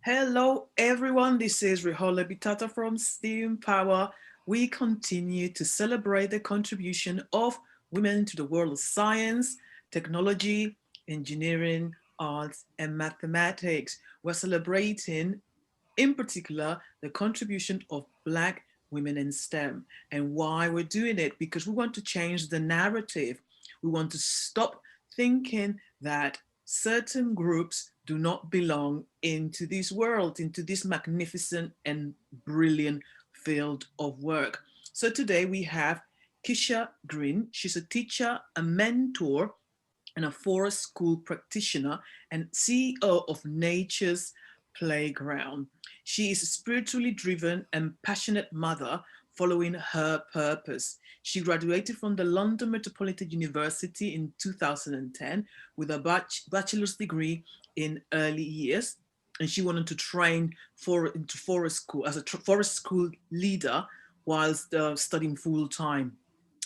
Hello, everyone. This is Rihola Bitata from Steam Power. We continue to celebrate the contribution of women to the world of science, technology, engineering, arts, and mathematics. We're celebrating, in particular, the contribution of Black women in STEM. And why we're doing it? Because we want to change the narrative. We want to stop thinking that certain groups do not belong into this world, into this magnificent and brilliant field of work. So today we have Kischa Green. She's a teacher, a mentor, and a forest school practitioner and CEO of Nature's Playground. She is a spiritually driven and passionate mother following her purpose. She graduated from the London Metropolitan University in 2010 with a bachelor's degree in early years. And she wanted to train into forest school as a forest school leader whilst studying full time,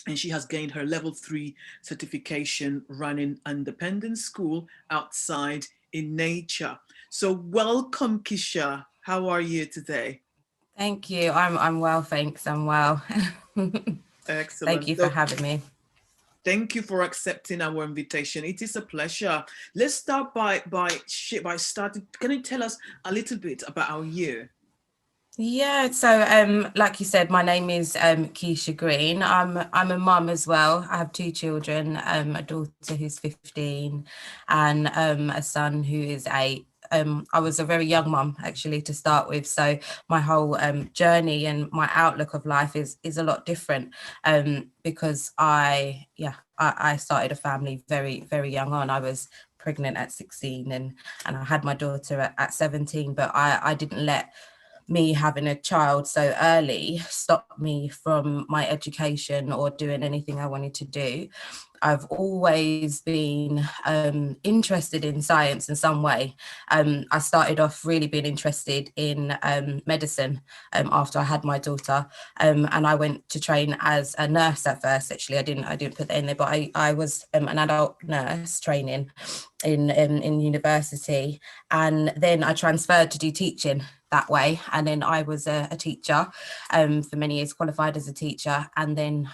and she has gained her level 3 certification running independent school outside in nature. So welcome, Kisha. How are you today? Thank you. I'm well, thanks. I'm well. Thank Excellent. you for So having me. thank you for accepting our invitation. It is a pleasure. Let's start by starting. Can you tell us a little bit about you? Yeah, so like you said, my name is Kischa Green. I'm a mum as well. I have two children, a daughter who's 15 and a son who is 8. I was a very young mum actually to start with, so my whole journey and my outlook of life is a lot different because I started a family very young on. I was pregnant at 16 and I had my daughter at 17, but I didn't let me having a child so early stopped me from my education or doing anything I wanted to do. I've always been interested in science in some way. I started off really being interested in medicine after I had my daughter, and I went to train as a nurse at first. Actually, I didn't put that in there, but I was an adult nurse training in university, and then I transferred to do teaching that way. And then I was a teacher for many years, qualified as a teacher. And then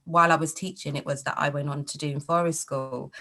while I was teaching, it was that I went on to do forest school.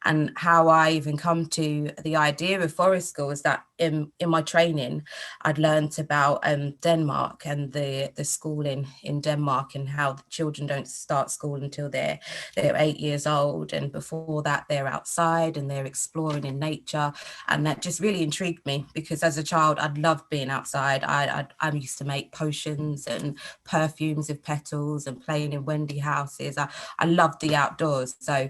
And how I even come to the idea of forest school is that in my training, I'd learnt about Denmark and the schooling in Denmark and how the children don't start school until they're 8 years old. And before that, they're outside and they're exploring in nature. And that just really intrigued me because as a child, I'd loved being outside. I used to make potions and perfumes of petals and playing in Wendy houses. I loved the outdoors. So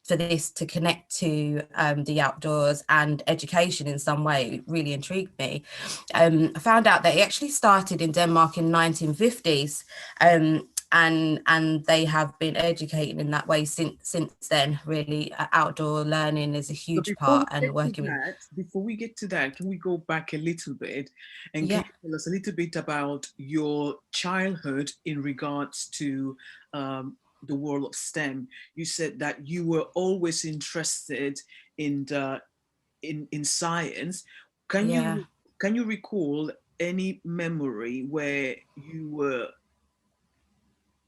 for this to connect to the outdoors and education in some way it really intrigued me. I found out that it actually started in Denmark in 1950s. And they have been educating in that way since then. Really, outdoor learning is a So huge part, and working with before we get to that, can we go back a little bit and can yeah. you tell us a little bit about your childhood in regards to the world of STEM? You said that you were always interested in in science. Can Yeah. you can you recall any memory where you were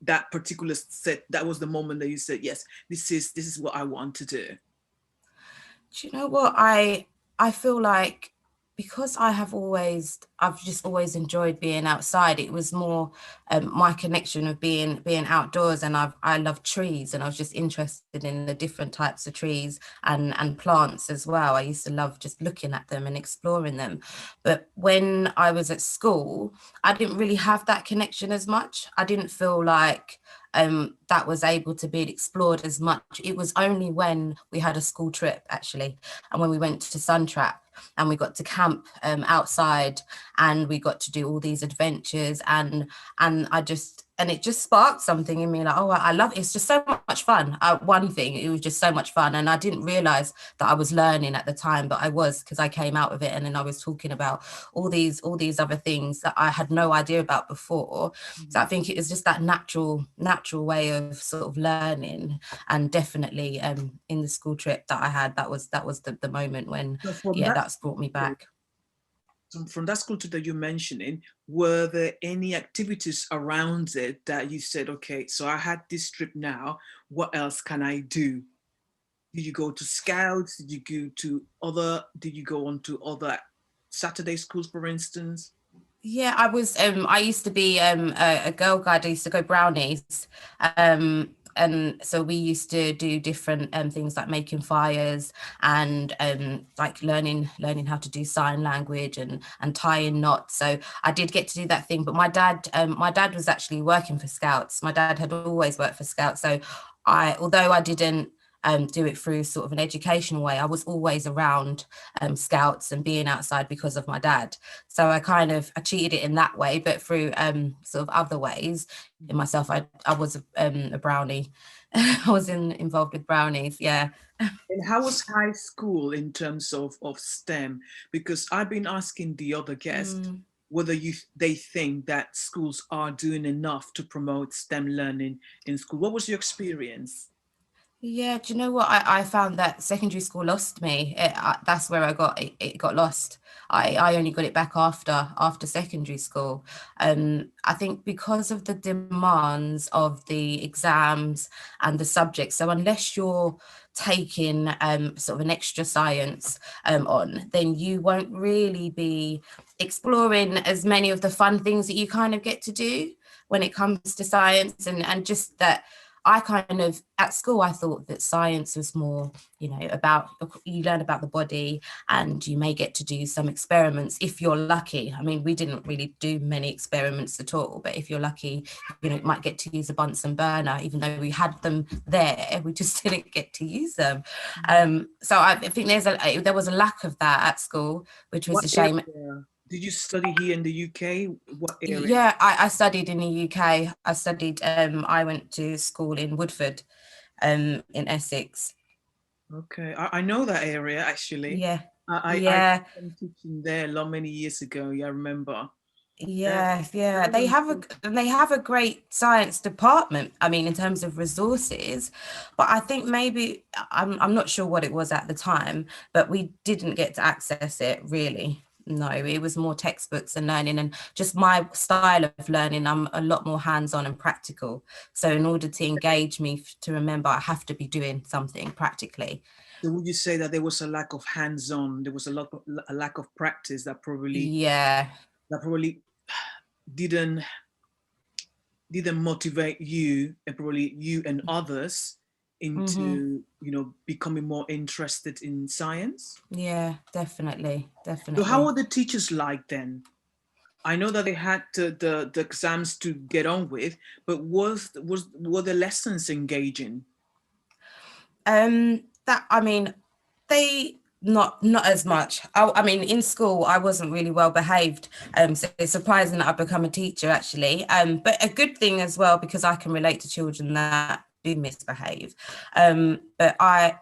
that particular set? That was the moment that you said, "Yes, this is what I want to do." Do you know what I feel like because I've just always enjoyed being outside. It was more my connection of being outdoors, and I love trees, and I was just interested in the different types of trees and plants as well. I used to love just looking at them and exploring them. But when I was at school, I didn't really have that connection as much. I didn't feel like that was able to be explored as much. It was only when we had a school trip actually, and when we went to Suntrap and we got to camp outside and we got to do all these adventures and it just sparked something in me like, oh, I love it. It's just so much fun. One thing, it was just so much fun, and I didn't realize that I was learning at the time, but I was, because I came out of it and then I was talking about all these other things that I had no idea about before. So I think it was just that natural way of sort of learning. And definitely in the school trip that I had, that was the moment when So from yeah, that that's brought me back. from that school that you're mentioning, were there any activities around it that you said, okay, so I had this trip now, what else can I do? Did you go to scouts? Did you go to other, did you go on to other Saturday schools, for instance? Yeah, I used to be a girl guide. I used to go brownies. And so we used to do different things like making fires and like learning how to do sign language and tying knots. So I did get to do that thing. But my dad was actually working for Scouts. My dad had always worked for Scouts. So although I didn't do it through sort of an educational way, I was always around Scouts and being outside because of my dad. So I cheated it in that way, but through sort of other ways in myself, I was a brownie. I was involved with brownies. Yeah. And how was high school in terms of STEM? Because I've been asking the other guests Mm. whether they think that schools are doing enough to promote STEM learning in school. What was your experience? Yeah, do you know what? I found that secondary school lost me. That's where it got lost. I only got it back after secondary school. I think because of the demands of the exams and the subjects. So unless you're taking sort of an extra science on, then you won't really be exploring as many of the fun things that you kind of get to do when it comes to science and just that I kind of, at school, I thought that science was more, about, you learn about the body and you may get to do some experiments if you're lucky. I mean, we didn't really do many experiments at all, but if you're lucky, you might get to use a Bunsen burner, even though we had them there, we just didn't get to use them. So I think there was a lack of that at school, which was What a shame. area did you study here in the UK? What area? Yeah, I studied in the UK. I went to school in Woodford, in Essex. Okay, I know that area actually. Yeah, I did yeah, some teaching there a lot many years ago. Yeah, I remember. Yeah, yeah, yeah. very They have a great science department. I mean, in terms of resources, but I think maybe I'm not sure what it was at the time, but we didn't get to access it really. No, it was more textbooks and learning, and just my style of learning. I'm a lot more hands-on and practical. So in order to engage me to remember, I have to be doing something practically. So would you say that there was a lack of hands-on? There was a lack of practice Yeah. that probably didn't didn't motivate you and probably you and others Hmm. into becoming more interested in science. Yeah, definitely, So how definitely. were the teachers like then? I know that they had the exams to get on with, but were the lessons engaging? That I mean, they not as much. I mean, in school, I wasn't really well behaved. So it's surprising that I've become a teacher actually. But a good thing as well because I can relate to children that do misbehave. But I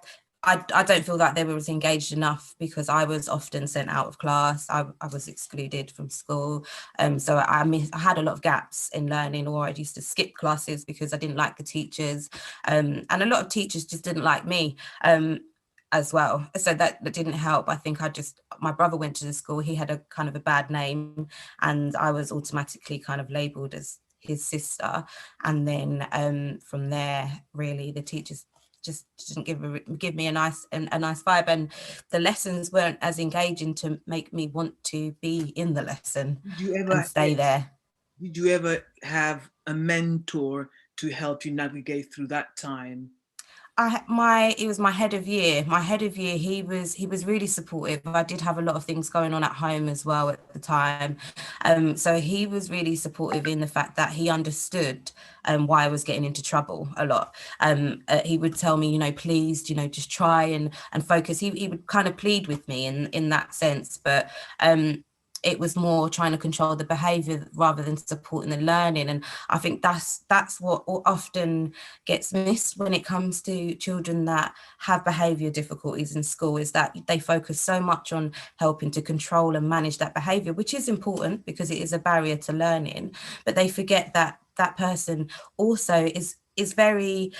don't feel that they were engaged enough because I was often sent out of class. I was excluded from school. So I had a lot of gaps in learning, or I used to skip classes because I didn't like the teachers. And a lot of teachers just didn't like me. As well. So that didn't help. I think my brother went to the school, he had a kind of a bad name, and I was automatically kind of labelled as his sister. And then from there, really, the teachers just didn't give me a nice vibe, and the lessons weren't as engaging to make me want to be in the lesson Did you and ever stay there. did you ever have a mentor to help you navigate through that time? It was my head of year. My head of year, he was really supportive. I did have a lot of things going on at home as well at the time. So he was really supportive in the fact that he understood why I was getting into trouble a lot. He would tell me, please, just try and focus. He would kind of plead with me in that sense, but it was more trying to control the behavior rather than supporting the learning. And I think that's what often gets missed when it comes to children that have behavior difficulties in school, is that they focus so much on helping to control and manage that behavior, which is important because it is a barrier to learning, but they forget that that person also is very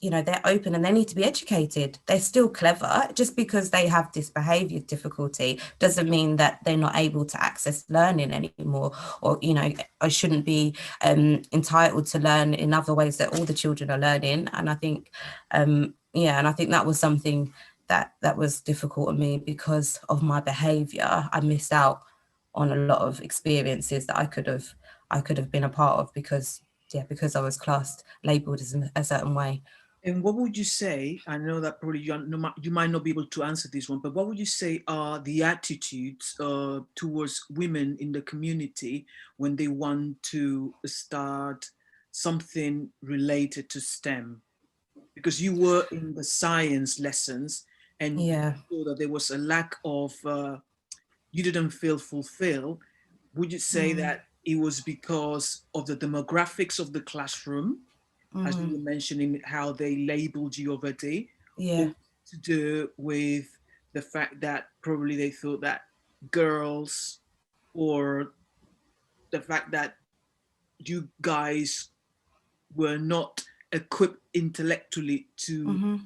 you know, they're open and they need to be educated. They're still clever. Just because they have this behavior difficulty doesn't mean that they're not able to access learning anymore, or, you know, I shouldn't be entitled to learn in other ways that all the children are learning. And I think, yeah, and I think that was something that was difficult on me because of my behavior. I missed out on a lot of experiences that I could have been a part of because, yeah, because I was classed, labeled as a certain way. And what would you say? I know that probably you might not be able to answer this one, but what would you say are the attitudes towards women in the community when they want to start something related to STEM? Because you were in the science lessons and you Yeah. saw that there was a lack of, you didn't feel fulfilled. Would you say Mm, that it was because of the demographics of the classroom, as you mm, were mentioning how they labeled you already, or yeah. to do with the fact that probably they thought that girls, or the fact that you guys were not equipped intellectually to Mm-hmm.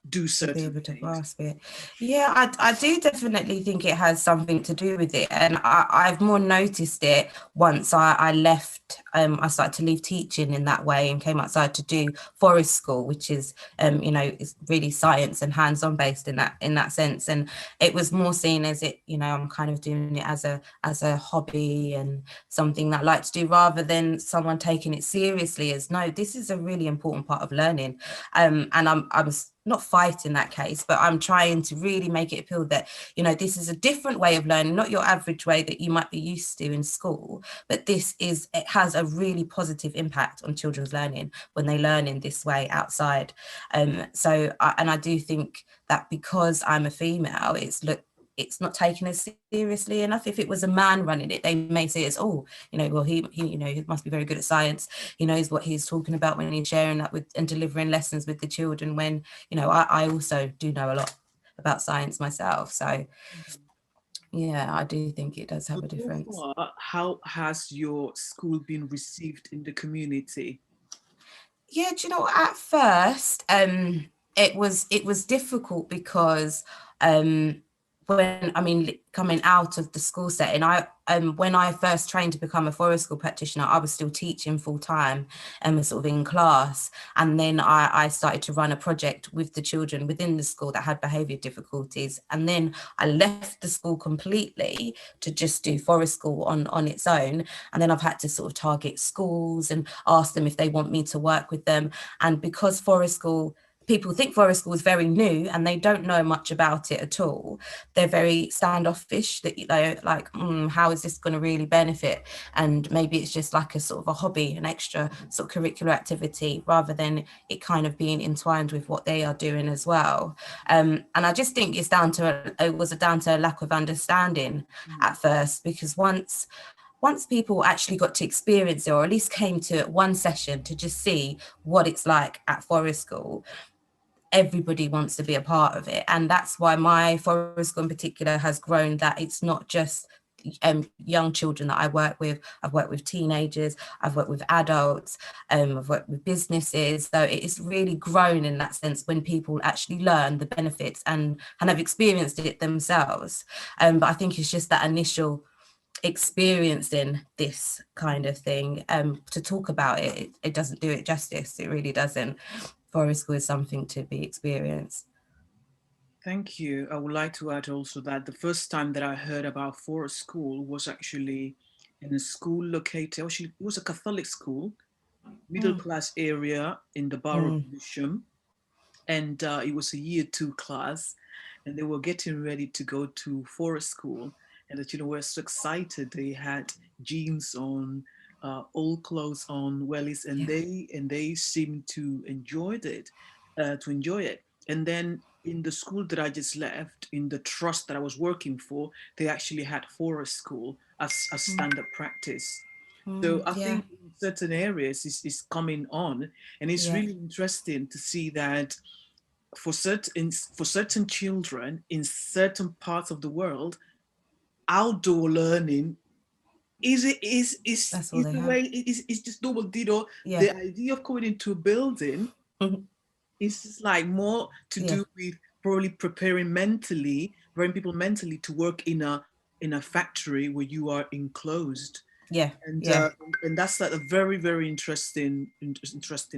do To be certain able to things? grasp it. Yeah, I do definitely think it has something to do with it. And I've more noticed it once I left, I started to leave teaching in that way and came outside to do forest school, which is, you know, it's really science and hands-on based in that sense. And it was more seen as it, you know, I'm kind of doing it as a hobby and something that I like to do, rather than someone taking it seriously as, no, this is a really important part of learning. And I was not fighting that case, but I'm trying to really make it appeal that, you know, this is a different way of learning, not your average way that you might be used to in school, but it has a really positive impact on children's learning when they learn in this way outside. And I do think that because I'm a female, it's not taken as seriously enough. If it was a man running it, they may say it's, oh, you know, well, he you know, he must be very good at science. He knows what he's talking about when he's sharing that with and delivering lessons with the children, when, you know, I also do know a lot about science myself. So yeah, I do think it does have So a so difference. far, how has your school been received in the community? Yeah, do you know what? At first, it was difficult because when, I mean, coming out of the school setting, I when I first trained to become a forest school practitioner, I was still teaching full time and was sort of in class. And then I started to run a project with the children within the school that had behaviour difficulties. And then I left the school completely to just do forest school on its own. And then I've had to sort of target schools and ask them if they want me to work with them. And because forest school, people think forest school is very new and they don't know much about it at all. They're very standoffish, that, you know, like, how is this going to really benefit? And maybe it's just like a sort of a hobby, an extra sort of curricular activity, rather than it kind of being entwined with what they are doing as well. And I just think it was down to a lack of understanding Mm. at first, because once people actually got to experience it, or at least came to one session to just see what it's like at forest school, everybody wants to be a part of it. And that's why my forest school in particular has grown, that it's not just young children that I work with. I've worked with teenagers, I've worked with adults, I've worked with businesses. So it's really grown in that sense when people actually learn the benefits and have experienced it themselves. But I think it's just that initial experiencing this kind of thing, to talk about it doesn't do it justice. It really doesn't. Forest school is something to be experienced. Thank you. I would like to add also that the first time that I heard about forest school was actually in a school located, actually, it was a Catholic school, middle Mm, class area in the borough of mm, Lewisham. And it was a year two class, and they were getting ready to go to forest school. And the children were so excited. They had jeans on, old clothes on, wellies, and yeah. they seemed to enjoy it. And then in the school that I just left, in the trust that I was working for, they actually had forest school as a standard practice. So I Yeah. think in certain areas is coming on, and it's Yeah. really interesting to see that for certain children in certain parts of the world, outdoor learning That's all is they the have. way, is just double ditto. Yeah. The idea of going into a building It's just like more to Yeah, do with probably preparing people mentally to work in a factory where you are enclosed, yeah, and yeah. that's like a very very interesting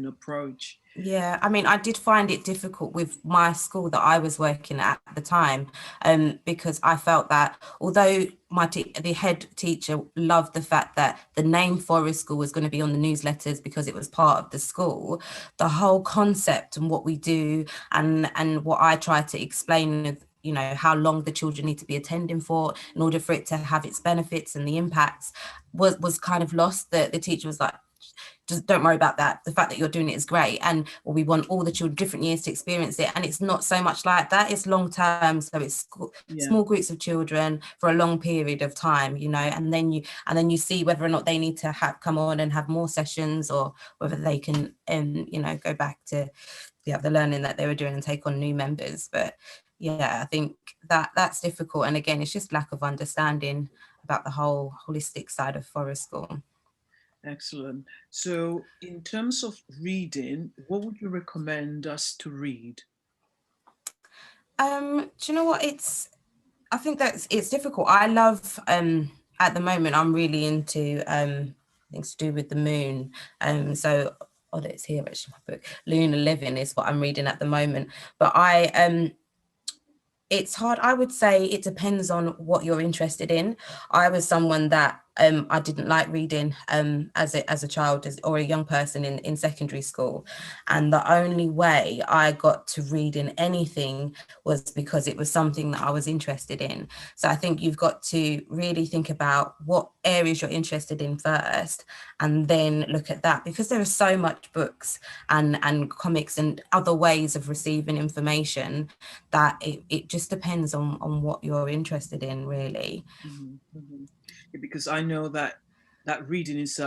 approach. Yeah, I mean, I did find it difficult with my school that I was working at the time, because I felt that although the head teacher loved the fact that the name Forest School was going to be on the newsletters because it was part of the school, the whole concept and what we do and what I try to explain of, you know, how long the children need to be attending for in order for it to have its benefits and the impacts was kind of lost. The teacher was like, just don't worry about that. The fact that you're doing it is great. And well, we want all the children, different years to experience it. And it's not so much like that. It's long term. So it's Yeah. small groups of children for a long period of time, you know, and then you see whether or not they need to come on and have more sessions, or whether they can, you know, go back to the learning that they were doing and take on new members. But yeah, I think that's difficult. And again, it's just lack of understanding about the whole holistic side of Forest School. Excellent. So, in terms of reading, what would you recommend us to read? Do you know what? I think it's difficult. I love at the moment I'm really into things to do with the moon. So oh, it's here actually, my book. Lunar Living is what I'm reading at the moment. But it's hard. I would say it depends on what you're interested in. I was someone that I didn't like reading as a child or a young person in secondary school. And the only way I got to read in anything was because it was something that I was interested in. So I think you've got to really think about what areas you're interested in first, and then look at that, because there are so much books and comics and other ways of receiving information that it just depends on what you're interested in, really. Mhm, mhm. Yeah, because I know that reading is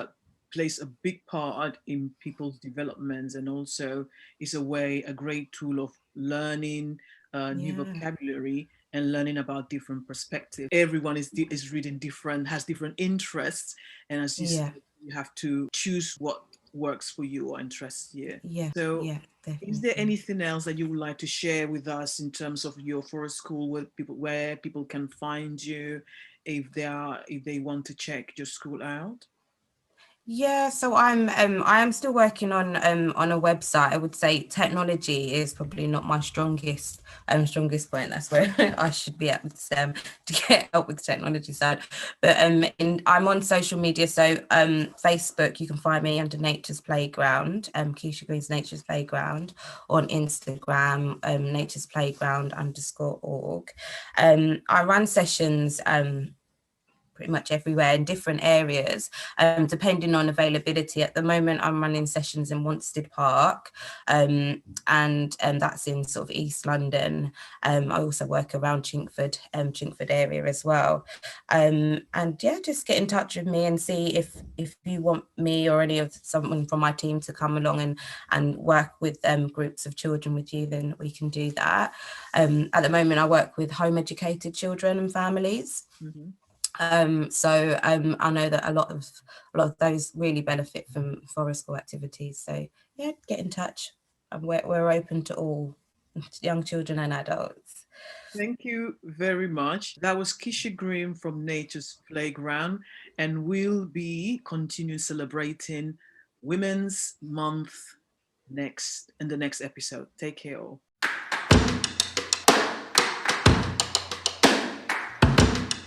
plays a big part in people's developments, and also is a great tool of learning new Yeah, vocabulary and learning about different perspectives. Everyone is reading different, has different interests, and as you yeah, said, you have to choose what works for you or interests you. yeah, So, yeah, is there definitely. anything else that you would like to share with us in terms of your forest school, where people can find you if they want to check your school out? Yeah, so I am still working on a website. I would say technology is probably not my strongest point. That's where I should be at with STEM to get help with the technology side. But I'm on social media. So Facebook, you can find me under Nature's Playground, Kischa Green's Nature's Playground, on Instagram, Nature's Playground _org. I run sessions pretty much everywhere in different areas, depending on availability. At the moment, I'm running sessions in Wanstead Park, and that's in sort of East London. I also work around Chingford area as well. And yeah, just get in touch with me and see if you want me or any of someone from my team to come along and work with groups of children with you, then we can do that. At the moment, I work with home educated children and families. Hmm. I know that a lot of those really benefit from forest school activities. So yeah, get in touch. And we're open to all, young children and adults. Thank you very much. That was Kisha Green from Nature's Playground, and we'll be continue celebrating Women's Month next in the next episode. Take care all.